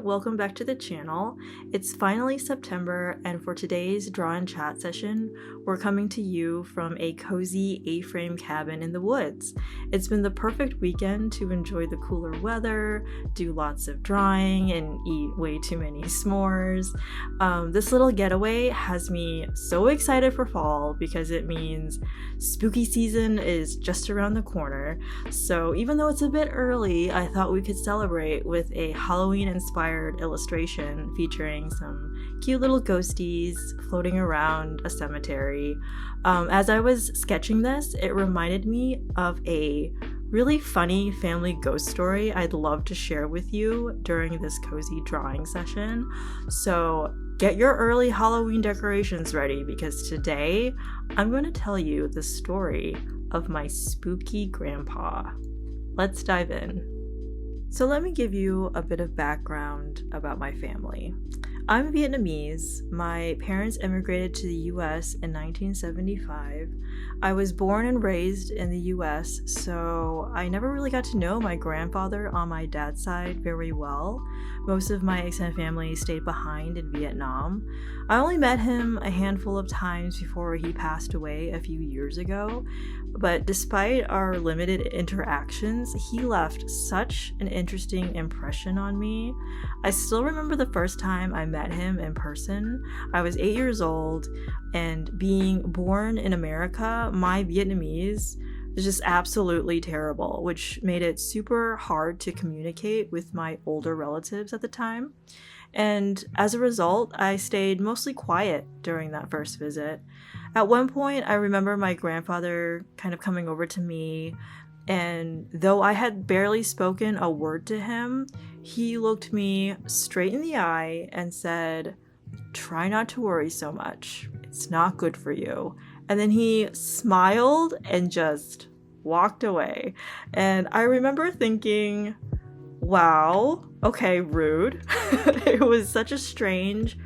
welcome back to the channel. It's finally September, and for today's draw and chat session, we're coming to you from a cozy A-frame cabin in the woods. It's been the perfect weekend to enjoy the cooler weather, do lots of drawing, and eat way too many s'mores. This little getaway has me so excited for fall because it means spooky season is just around the corner. So even though it's a bit early, I thought we could celebrate with a Halloween-inspired illustration featuring some cute little ghosties floating around a cemetery. As I was sketching this, it reminded me of a really funny family ghost story I'd love to share with you during this cozy drawing session. So get your early Halloween decorations ready because today I'm going to tell you the story of my spooky grandpa. Let's dive in. So let me give you a bit of background about my family. I'm Vietnamese. My parents immigrated to the US in 1975. I was born and raised in the US, so I never really got to know my grandfather on my dad's side very well. Most of my extended family stayed behind in Vietnam. I only met him a handful of times before he passed away a few years ago, but despite our limited interactions, he left such an interesting impression on me. I still remember the first time I met him in person. I was 8 years old, and being born in America, my Vietnamese is just absolutely terrible, which made it super hard to communicate with my older relatives at the time. And as a result, I stayed mostly quiet during that first visit. At one point, I remember my grandfather kind of coming over to me, and though I had barely spoken a word to him, he looked me straight in the eye and said, "Try not to worry so much. It's not good for you." And then he smiled and just walked away. And I remember thinking, wow, okay, rude. It was such a strange,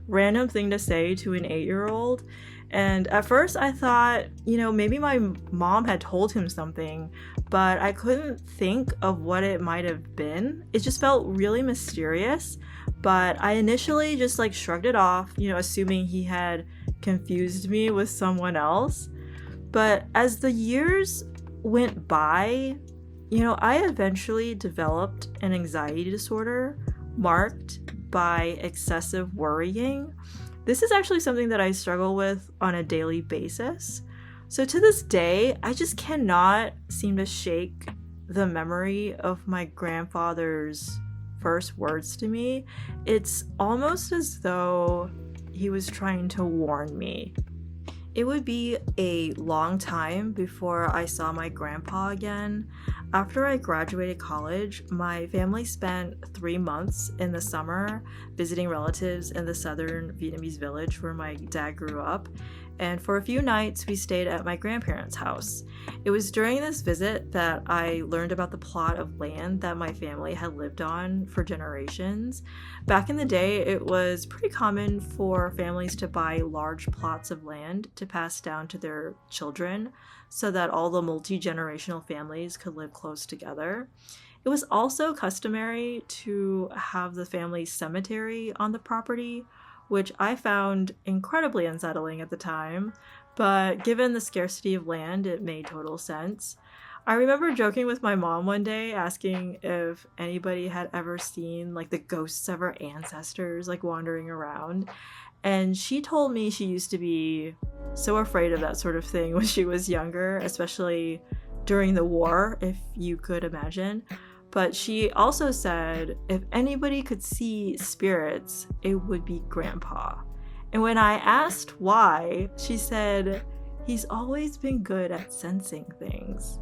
random thing to say to an 8-year-old. And at first I thought, maybe my mom had told him something, but I couldn't think of what it might have been. It just felt really mysterious, but I initially just shrugged it off, assuming he had confused me with someone else. But as the years went by, I eventually developed an anxiety disorder marked by excessive worrying. This is actually something that I struggle with on a daily basis. So to this day, I just cannot seem to shake the memory of my grandfather's first words to me. It's almost as though he was trying to warn me. It would be a long time before I saw my grandpa again. After I graduated college, my family spent 3 months in the summer visiting relatives in the southern Vietnamese village where my dad grew up. And for a few nights, we stayed at my grandparents' house. It was during this visit that I learned about the plot of land that my family had lived on for generations. Back in the day, it was pretty common for families to buy large plots of land to pass down to their children so that all the multi-generational families could live close together. It was also customary to have the family cemetery on the property, which I found incredibly unsettling at the time, but given the scarcity of land, it made total sense. I remember joking with my mom one day, asking if anybody had ever seen the ghosts of her ancestors wandering around, and she told me she used to be so afraid of that sort of thing when she was younger, especially during the war, if you could imagine. But she also said if anybody could see spirits, it would be Grandpa. And when I asked why, she said, "He's always been good at sensing things."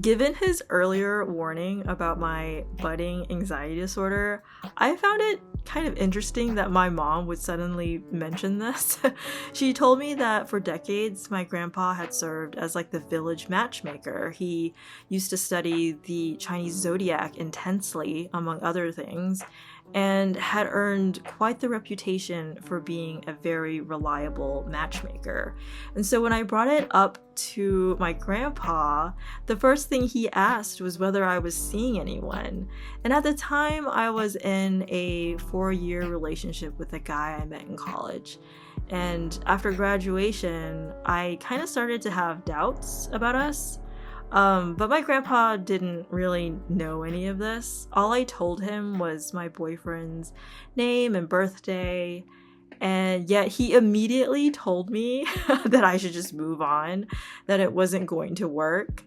Given his earlier warning about my budding anxiety disorder, I found it kind of interesting that my mom would suddenly mention this. She told me that for decades, my grandpa had served as like the village matchmaker. He used to study the Chinese zodiac intensely, among other things, and had earned quite the reputation for being a very reliable matchmaker. And so when I brought it up to my grandpa, the first thing he asked was whether I was seeing anyone. And at the time, I was in a 4-year relationship with a guy I met in college. And after graduation, I kind of started to have doubts about us. But my grandpa didn't really know any of this. All I told him was my boyfriend's name and birthday, and yet he immediately told me that I should just move on, that it wasn't going to work.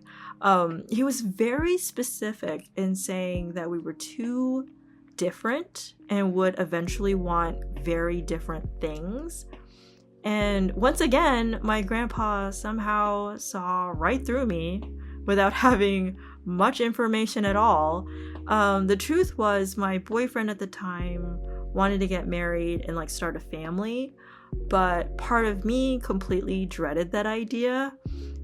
He was very specific in saying that we were too different and would eventually want very different things. And once again, my grandpa somehow saw right through me without having much information at all. The truth was, my boyfriend at the time wanted to get married and like start a family, but part of me completely dreaded that idea.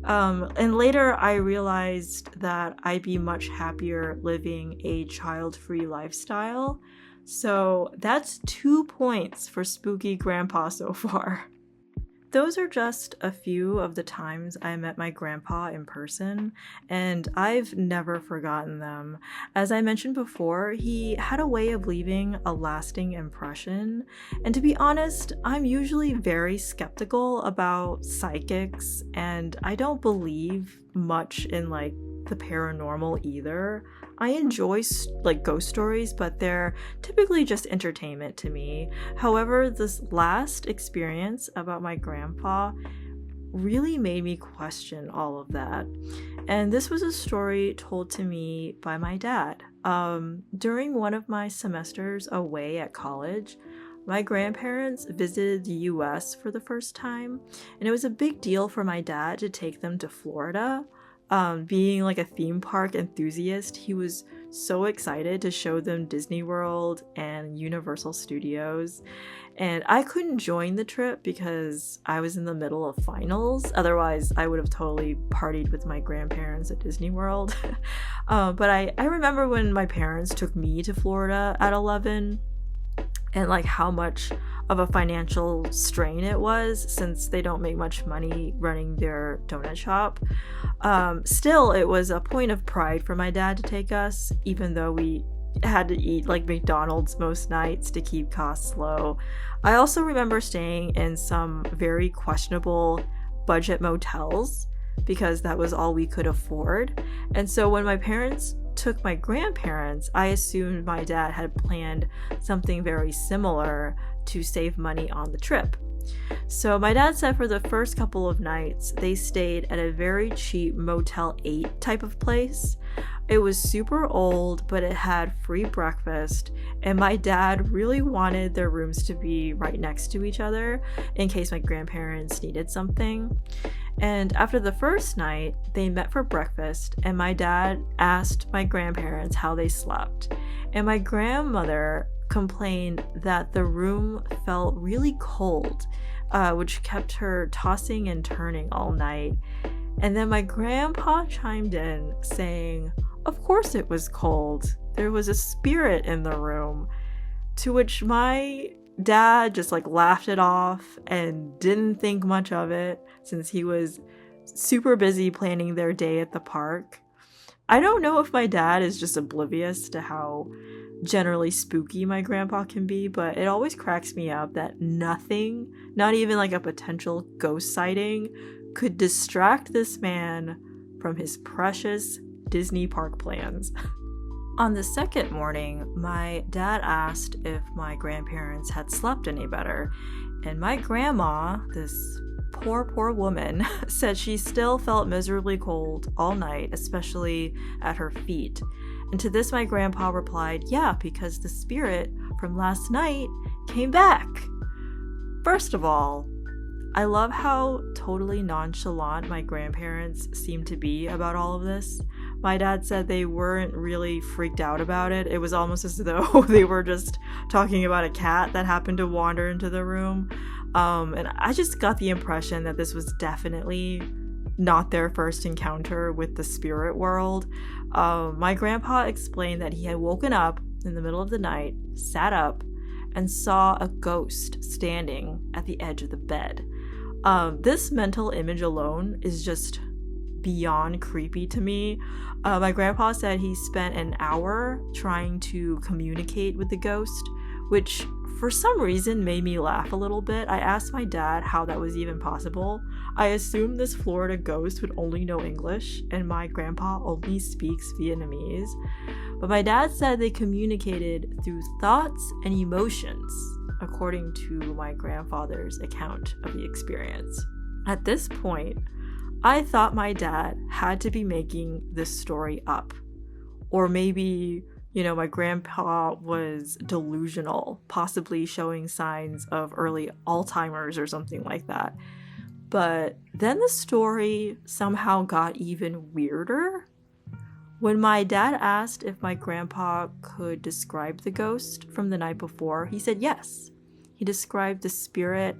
And later I realized that I'd be much happier living a child-free lifestyle. So that's 2 points for spooky grandpa so far. Those are just a few of the times I met my grandpa in person, and I've never forgotten them. As I mentioned before, he had a way of leaving a lasting impression, and to be honest, I'm usually very skeptical about psychics, and I don't believe much in like the paranormal either. I enjoy like ghost stories, but they're typically just entertainment to me. However, this last experience about my grandpa really made me question all of that. And this was a story told to me by my dad. During one of my semesters away at college, my grandparents visited the US for the first time, and it was a big deal for my dad to take them to Florida. Being like a theme park enthusiast, he was so excited to show them Disney World and Universal Studios. And I couldn't join the trip because I was in the middle of finals. Otherwise, I would have totally partied with my grandparents at Disney World. But I remember when my parents took me to Florida at 11, and like how much of a financial strain it was, since they don't make much money running their donut shop. Still, it was a point of pride for my dad to take us, even though we had to eat like McDonald's most nights to keep costs low. I also remember staying in some very questionable budget motels because that was all we could afford. And so when my parents took my grandparents, I assumed my dad had planned something very similar to save money on the trip. So my dad said for the first couple of nights, they stayed at a very cheap Motel 8 type of place. It was super old, but it had free breakfast, and my dad really wanted their rooms to be right next to each other in case my grandparents needed something. And after the first night, they met for breakfast, and my dad asked my grandparents how they slept. And my grandmother complained that the room felt really cold, which kept her tossing and turning all night. And then my grandpa chimed in saying, "Of course it was cold. There was a spirit in the room." To which my dad just like laughed it off and didn't think much of it, since he was super busy planning their day at the park. I don't know if my dad is just oblivious to how generally spooky my grandpa can be, but it always cracks me up that nothing, not even like a potential ghost sighting, could distract this man from his precious Disney park plans. On the second morning, my dad asked if my grandparents had slept any better, and my grandma, this poor woman, said she still felt miserably cold all night, especially at her feet. And to this my grandpa replied, "Yeah, because the spirit from last night came back." First of all, I love how totally nonchalant my grandparents seem to be about all of this. My dad said they weren't really freaked out about it. It was almost as though they were just talking about a cat that happened to wander into the room. And I just got the impression that this was definitely not their first encounter with the spirit world. My grandpa explained that he had woken up in the middle of the night, sat up, and saw a ghost standing at the edge of the bed. This mental image alone is just beyond creepy to me. My grandpa said he spent an hour trying to communicate with the ghost, which for some reason made me laugh a little bit. I asked my dad how that was even possible. I assumed this Florida ghost would only know English, and my grandpa only speaks Vietnamese. But my dad said they communicated through thoughts and emotions, according to my grandfather's account of the experience. At this point, I thought my dad had to be making this story up. Or maybe, my grandpa was delusional, possibly showing signs of early Alzheimer's or something like that. But then the story somehow got even weirder. When my dad asked if my grandpa could describe the ghost from the night before, he said yes. He described the spirit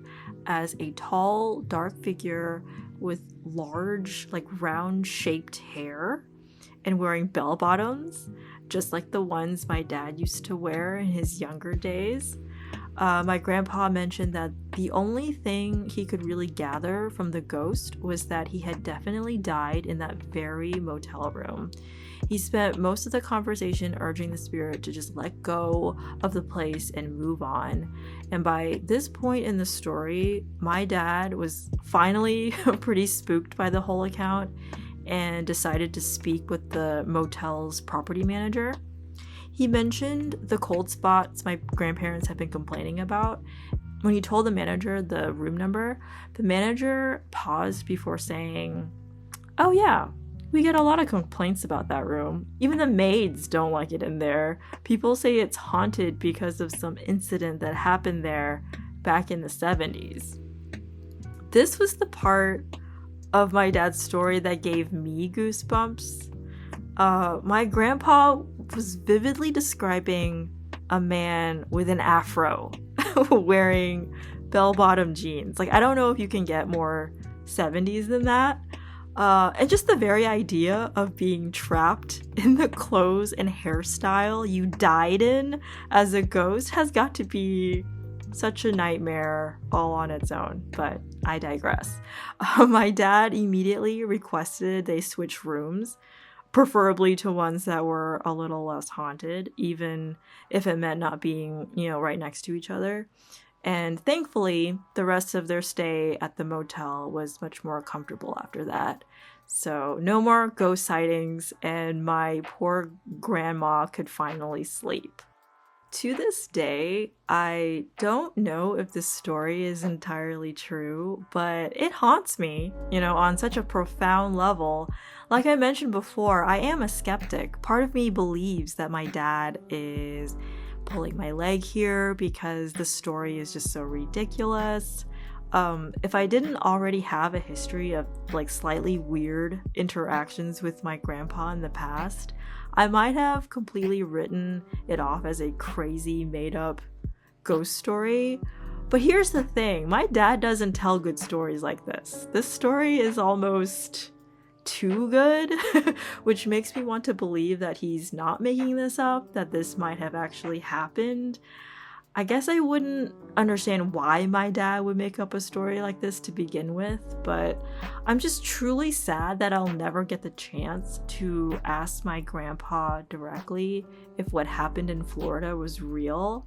as a tall, dark figure with large, round-shaped hair and wearing bell-bottoms, just like the ones my dad used to wear in his younger days. My grandpa mentioned that the only thing he could really gather from the ghost was that he had definitely died in that very motel room. He spent most of the conversation urging the spirit to just let go of the place and move on. And by this point in the story, my dad was finally pretty spooked by the whole account and decided to speak with the motel's property manager. He mentioned the cold spots my grandparents had been complaining about. When he told the manager the room number, the manager paused before saying, "Oh yeah, we get a lot of complaints about that room. Even the maids don't like it in there. People say it's haunted because of some incident that happened there back in the 70s. This was the part of my dad's story that gave me goosebumps. My grandpa was vividly describing a man with an afro wearing bell-bottom jeans. I don't know if you can get more 70s than that. And just the very idea of being trapped in the clothes and hairstyle you died in as a ghost has got to be such a nightmare all on its own, but I digress. My dad immediately requested they switch rooms, preferably to ones that were a little less haunted, even if it meant not being, right next to each other. And thankfully, the rest of their stay at the motel was much more comfortable after that. So no more ghost sightings, and my poor grandma could finally sleep. To this day, I don't know if this story is entirely true, but it haunts me, on such a profound level. Like I mentioned before, I am a skeptic. Part of me believes that my dad is pulling my leg here because the story is just so ridiculous. If I didn't already have a history of slightly weird interactions with my grandpa in the past, I might have completely written it off as a crazy made-up ghost story. But here's the thing, my dad doesn't tell good stories like this. This story is almost too good, which makes me want to believe that he's not making this up, that this might have actually happened. I guess I wouldn't understand why my dad would make up a story like this to begin with, but I'm just truly sad that I'll never get the chance to ask my grandpa directly if what happened in Florida was real.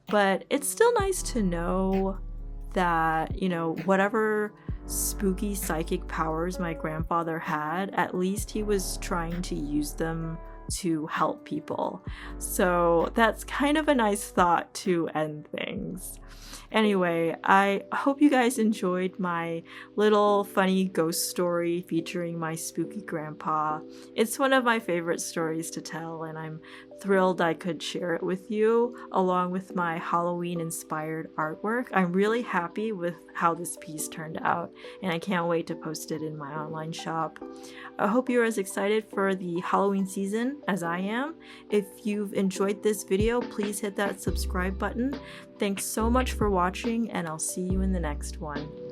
But it's still nice to know that, whatever spooky psychic powers my grandfather had, at least he was trying to use them to help people. So that's kind of a nice thought to end things. Anyway, I hope you guys enjoyed my little funny ghost story featuring my spooky grandpa. It's one of my favorite stories to tell, and I'm thrilled I could share it with you along with my Halloween inspired artwork. I'm really happy with how this piece turned out, and I can't wait to post it in my online shop. I hope you're as excited for the Halloween season as I am. If you've enjoyed this video, please hit that subscribe button. Thanks so much for watching, and I'll see you in the next one.